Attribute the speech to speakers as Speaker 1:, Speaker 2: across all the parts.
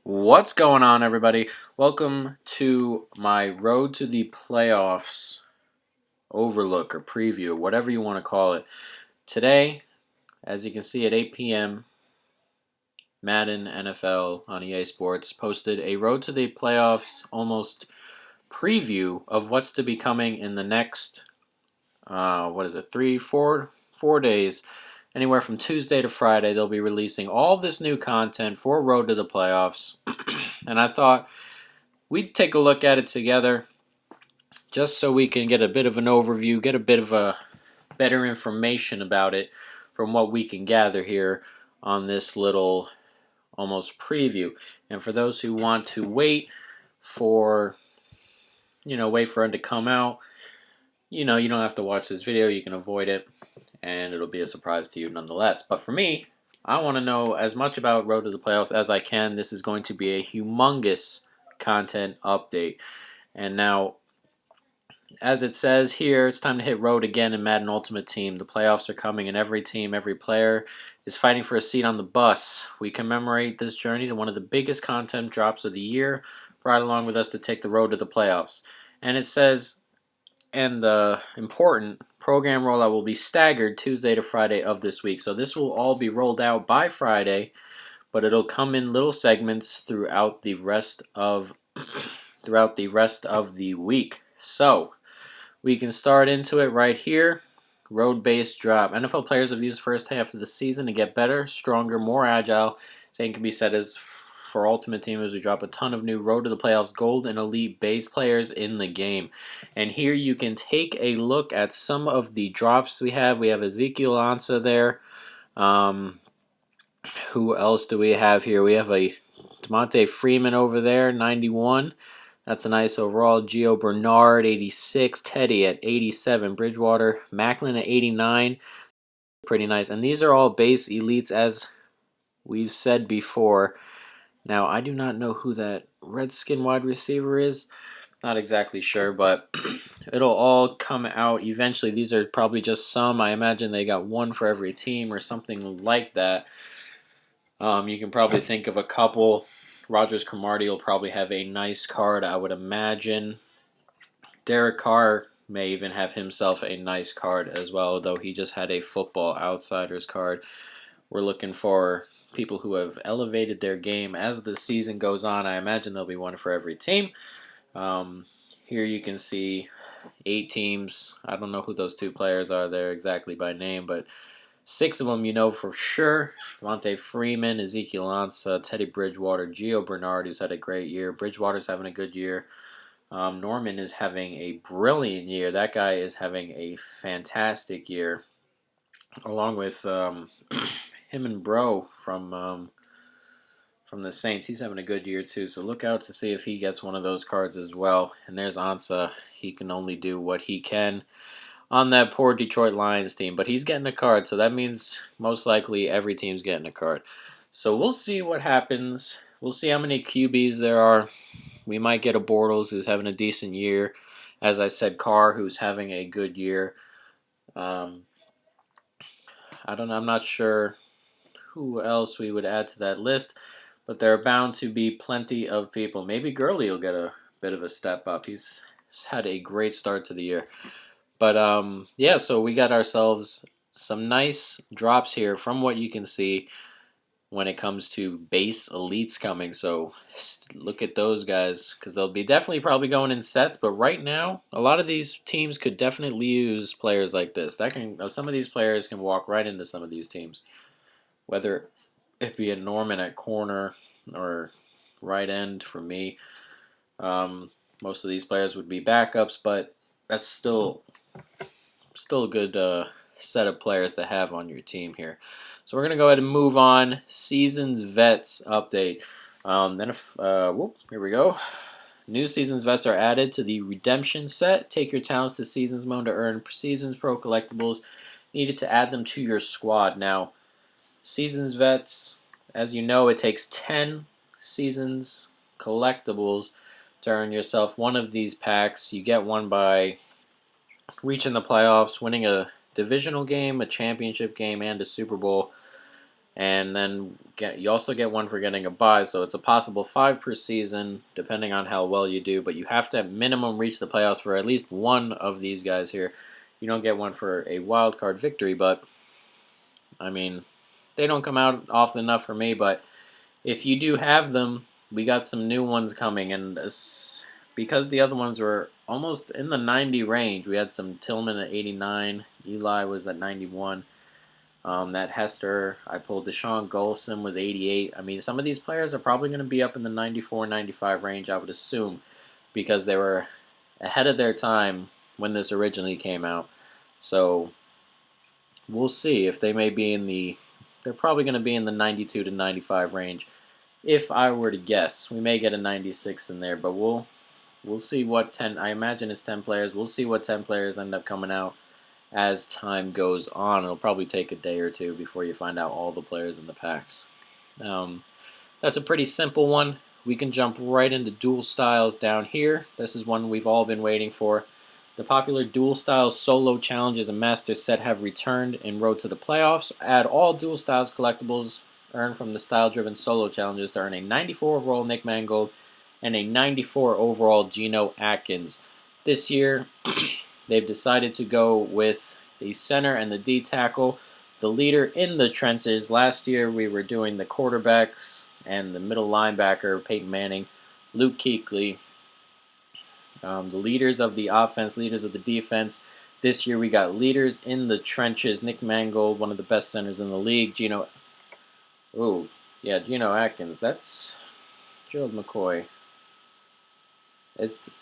Speaker 1: What's going on, everybody? Welcome to my Road to the Playoffs overlook or preview, whatever you want to call it. Today, as you can see at 8 p.m., Madden NFL on EA Sports posted a Road to the Playoffs almost preview of what's to be coming in the next, 4 days. Anywhere from Tuesday to Friday, they'll be releasing all this new content for Road to the Playoffs. And I thought we'd take a look at it together just so we can get a bit of an overview, get a bit of a better information about it from what we can gather here on this little almost preview. And for those who want to for wait for it to come out, you don't have to watch this video, you can avoid it and it'll be a surprise to you nonetheless. But for me, I want to know as much about Road to the Playoffs as I can. This is going to be a humongous content update. And now, as it says here, it's time to hit road again in Madden Ultimate Team. The playoffs are coming and every team, every player is fighting for a seat on the bus. We commemorate this journey to one of the biggest content drops of the year. Ride along with us to take the road to the playoffs. And it says, and the important program rollout will be staggered Tuesday to Friday of this week. So this will all be rolled out by Friday, but it'll come in little segments throughout the rest of the week. So we can start into it right here. Road-based drop. NFL players have used first half of the season to get better, stronger, more agile. Same can be said as for Ultimate Team as we drop a ton of new Road to the Playoffs Gold and Elite base players in the game. And here you can take a look at some of the drops we have. We have Ezekiel Ansah there. Who else do we have here? We have a Devontae Freeman over there, 91. That's a nice overall. Gio Bernard, 86. Teddy at 87. Bridgewater. Macklin at 89. Pretty nice. And these are all base elites, as we've said before. Now, I do not know who that Redskin wide receiver is. Not exactly sure, but it'll all come out eventually. These are probably just some. I imagine they got one for every team or something like that. You can probably think of a couple. Rogers Cromartie will probably have a nice card, I would imagine. Derek Carr may even have himself a nice card as well, though he just had a Football Outsiders card. We're looking for people who have elevated their game as the season goes on. I imagine there'll be one for every team. Here you can see 8 teams. I don't know who those 2 players are there exactly by name, but 6 of them you know for sure. Devontae Freeman, Ezekiel Ansah, Teddy Bridgewater, Gio Bernard, who's had a great year. Bridgewater's having a good year. Norman is having a brilliant year. That guy is having a fantastic year. Along with him and Bro from the Saints. He's having a good year too. So look out to see if he gets one of those cards as well. And there's Ansah. He can only do what he can on that poor Detroit Lions team. But he's getting a card, so that means most likely every team's getting a card. So we'll see what happens. We'll see how many QBs there are. We might get a Bortles who's having a decent year. As I said, Carr who's having a good year. I don't know. I'm not sure who else we would add to that list, but there are bound to be plenty of people. Maybe Gurley will get a bit of a step up. He's had a great start to the year. But yeah, so we got ourselves some nice drops here from what you can see when it comes to base elites coming. So look at those guys, because they'll be definitely probably going in sets. But right now, a lot of these teams could definitely use players like this. Some of these players can walk right into some of these teams, whether it be a Norman at corner or right end for me. Most of these players would be backups, but that's still a good set of players to have on your team here. So we're going to go ahead and move on. Seasons Vets update. Here we go. New Seasons Vets are added to the Redemption set. Take your talents to Seasons Mode to earn Seasons Pro collectibles. Needed to add them to your squad. Now, Seasons Vets, as you know, it takes 10 Seasons collectibles to earn yourself one of these packs. You get one by reaching the playoffs, winning a divisional game, a championship game, and a Super Bowl. And then you also get one for getting a bye, so it's a possible 5 per season, depending on how well you do. But you have to at minimum reach the playoffs for at least one of these guys here. You don't get one for a wild card victory, but I mean, they don't come out often enough for me. But if you do have them, we got some new ones coming, and because the other ones were almost in the 90 range, we had some Tillman at 89, Eli was at 91. That Hester, I pulled Deshaun Golson was 88. I mean, some of these players are probably going to be up in the 94, 95 range, I would assume, because they were ahead of their time when this originally came out. So we'll see if they may be in the. They're probably going to be in the 92 to 95 range. If I were to guess, we may get a 96 in there, but we'll see what 10. I imagine it's 10 players. We'll see what 10 players end up coming out as time goes on. It'll probably take a day or two before you find out all the players in the packs. That's a pretty simple one. We can jump right into Duel Styles down here. This is one we've all been waiting for. The popular Duel Styles solo challenges and master set have returned in Road to the Playoffs. Add all Duel Styles collectibles earned from the style-driven solo challenges to earn a 94 overall Nick Mangold and a 94 overall Geno Atkins. This year, they've decided to go with the center and the D tackle, the leader in the trenches. Last year, we were doing the quarterbacks and the middle linebacker, Peyton Manning, Luke Kuechly, the leaders of the offense, leaders of the defense. This year, we got leaders in the trenches. Nick Mangold, one of the best centers in the league. Geno Atkins. That's Gerald McCoy.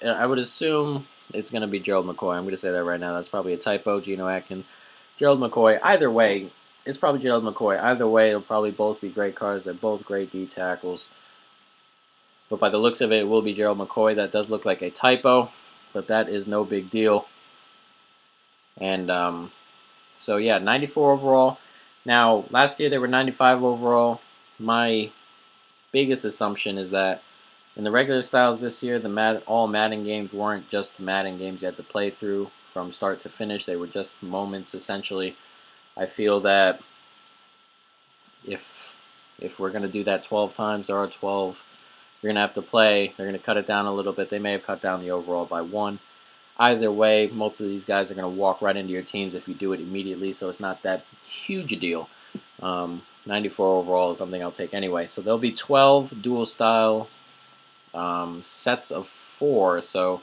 Speaker 1: I would assume it's going to be Gerald McCoy. I'm going to say that right now. That's probably a typo. Geno Atkins, Gerald McCoy. Either way, it's probably Gerald McCoy. Either way, it'll probably both be great cards. They're both great D tackles. But by the looks of it, it will be Gerald McCoy. That does look like a typo, but that is no big deal. And so yeah, 94 overall. Now, last year they were 95 overall. My biggest assumption is that in the regular styles this year, all Madden games weren't just Madden games you had to play through from start to finish. They were just moments, essentially. I feel that if we're going to do that 12 times, there are 12. You're going to have to play. They're going to cut it down a little bit. They may have cut down the overall by 1. Either way, most of these guys are going to walk right into your teams if you do it immediately, so it's not that huge a deal. 94 overall is something I'll take anyway. So there'll be 12 dual style sets of 4, so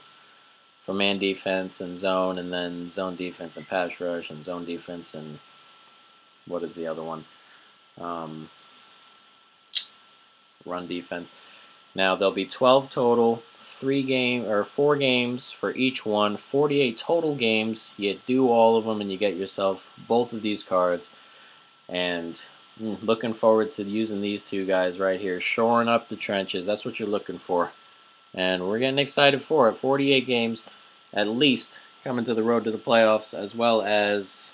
Speaker 1: for man defense and zone, and then zone defense and pass rush, and zone defense and what is the other one? Run defense. Now there'll be 12 total, 4 games for each one, 48 total games. You do all of them and you get yourself both of these cards. And looking forward to using these two guys right here, shoring up the trenches. That's what you're looking for. And we're getting excited for it. 48 games at least coming to the road to the playoffs, as well as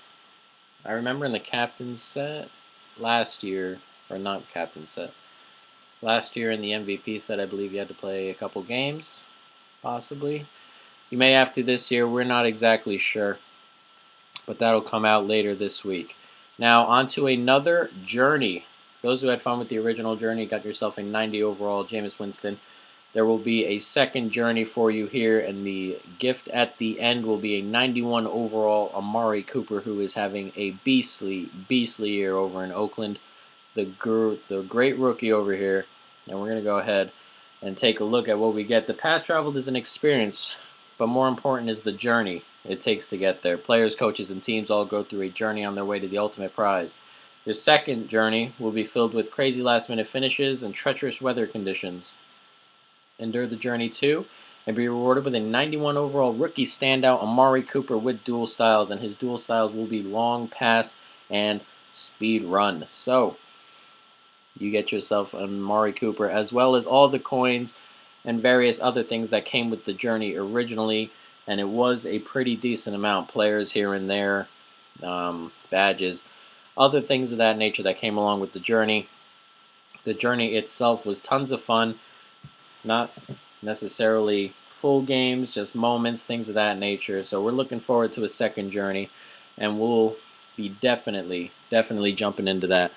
Speaker 1: I remember in the captain set last year, or not captain set. Last year in the MVP set, I believe you had to play a couple games, possibly. You may have to this year. We're not exactly sure, but that'll come out later this week. Now, on to another journey. Those who had fun with the original journey got yourself a 90 overall Jameis Winston. There will be a second journey for you here, and the gift at the end will be a 91 overall Amari Cooper, who is having a beastly year over in Oakland. The great rookie over here. And we're going to go ahead and take a look at what we get. The path traveled is an experience, but more important is the journey it takes to get there. Players, coaches, and teams all go through a journey on their way to the ultimate prize. Your second journey will be filled with crazy last-minute finishes and treacherous weather conditions. Endure the journey too, and be rewarded with a 91 overall rookie standout Amari Cooper with dual styles, and his dual styles will be long pass and speed run. So you get yourself an Amari Cooper, as well as all the coins and various other things that came with the journey originally, and it was a pretty decent amount. Players here and there, badges, other things of that nature that came along with the journey. The journey itself was tons of fun, not necessarily full games, just moments, things of that nature. So we're looking forward to a second journey, and we'll be definitely jumping into that.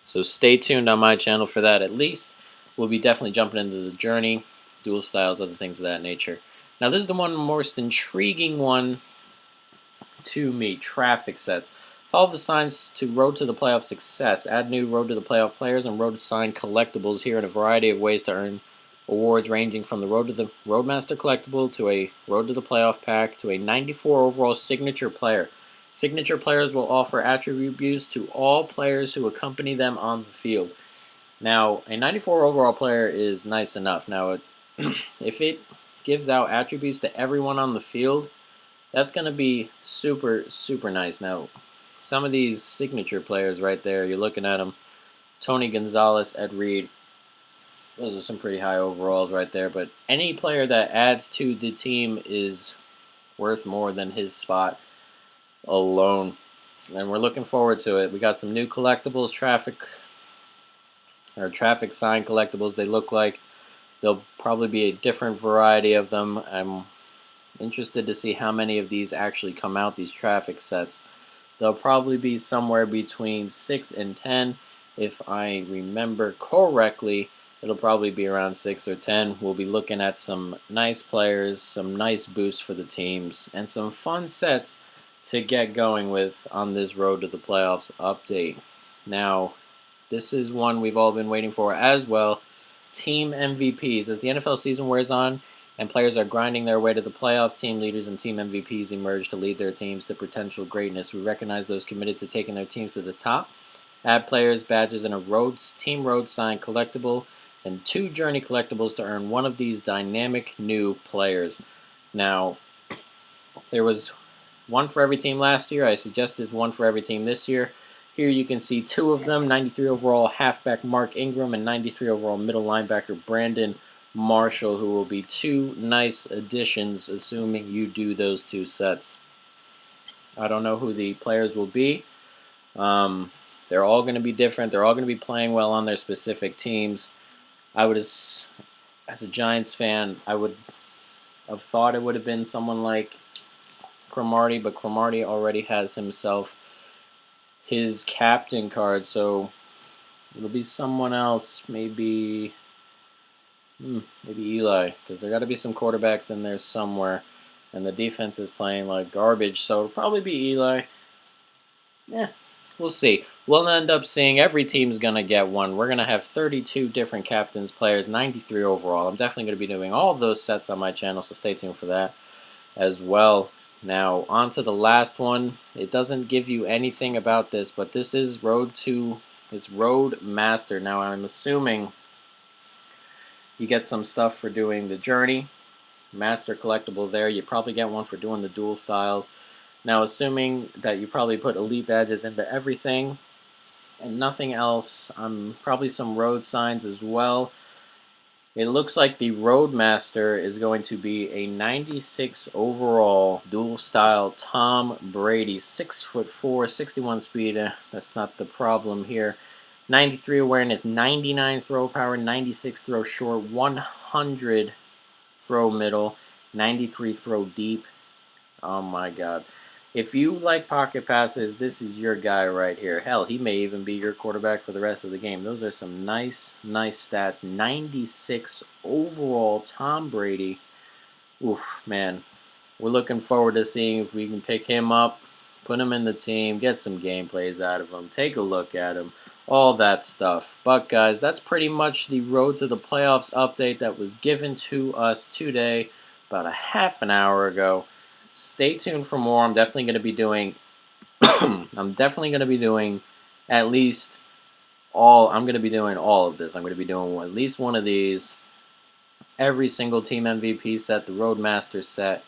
Speaker 1: So stay tuned on my channel for that at least. We'll be definitely jumping into the journey, dual styles, other things of that nature. Now this is the most intriguing one to me, traffic sets. Follow the signs to Road to the Playoff success. Add new Road to the Playoff players and Road sign collectibles here in a variety of ways to earn awards ranging from the Road to the Roadmaster collectible to a Road to the Playoff pack to a 94 overall signature player. Signature players will offer attribute boosts to all players who accompany them on the field. Now, a 94 overall player is nice enough. Now, if it gives out attributes to everyone on the field, that's going to be super, super nice. Now, some of these signature players right there, you're looking at them. Tony Gonzalez, Ed Reed, those are some pretty high overalls right there. But any player that adds to the team is worth more than his spot alone. And we're looking forward to it. We got some new collectibles, traffic sign collectibles. They look like there'll probably be a different variety of them. I'm interested to see how many of these actually come out, these traffic sets. They'll probably be somewhere between 6 and 10. If I remember correctly, it'll probably be around 6 or 10. We'll be looking at some nice players, some nice boosts for the teams, and some fun sets to get going with on this Road to the Playoffs update. Now, this is one we've all been waiting for as well. Team MVPs. As the NFL season wears on and players are grinding their way to the playoffs, team leaders and team MVPs emerge to lead their teams to potential greatness. We recognize those committed to taking their teams to the top. Add players, badges, and a team road sign collectible, and 2 journey collectibles to earn one of these dynamic new players. Now, there was one for every team last year. I suggested one for every team this year. Here you can see 2 of them, 93 overall halfback Mark Ingram and 93 overall middle linebacker Brandon Marshall, who will be 2 nice additions, assuming you do those 2 sets. I don't know who the players will be. They're all going to be different. They're all going to be playing well on their specific teams. I would, as a Giants fan, I would have thought it would have been someone like Cromartie, but Cromartie already has himself his captain card, so it'll be someone else, maybe Eli, because there got to be some quarterbacks in there somewhere, and the defense is playing like garbage, so it'll probably be Eli. Yeah, we'll see. We'll end up seeing every team's going to get one. We're going to have 32 different captains, players, 93 overall. I'm definitely going to be doing all of those sets on my channel, so stay tuned for that as well. Now, on to the last one. It doesn't give you anything about this, but this is it's Roadmaster. Now, I'm assuming you get some stuff for doing the journey. Master collectible there. You probably get one for doing the dual styles. Now, assuming that you probably put elite badges into everything and nothing else, probably some road signs as well. It looks like the Roadmaster is going to be a 96 overall dual style Tom Brady, 6'4", 61 speed. That's not the problem here. 93 awareness, 99 throw power, 96 throw short, 100 throw middle, 93 throw deep. Oh my God. If you like pocket passes, this is your guy right here. Hell, he may even be your quarterback for the rest of the game. Those are some nice stats. 96 overall Tom Brady. Oof, man. We're looking forward to seeing if we can pick him up, put him in the team, get some gameplays out of him, take a look at him, all that stuff. But guys, that's pretty much the Road to the Playoffs update that was given to us today about a half an hour ago. Stay tuned for more. I'm definitely going to be doing at least all of this. I'm going to be doing at least one of these. Every single team MVP set, the Roadmaster set.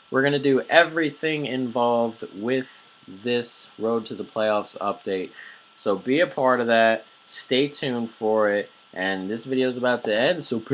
Speaker 1: We're going to do everything involved with this Road to the Playoffs update. So be a part of that. Stay tuned for it. And this video is about to end, so peace.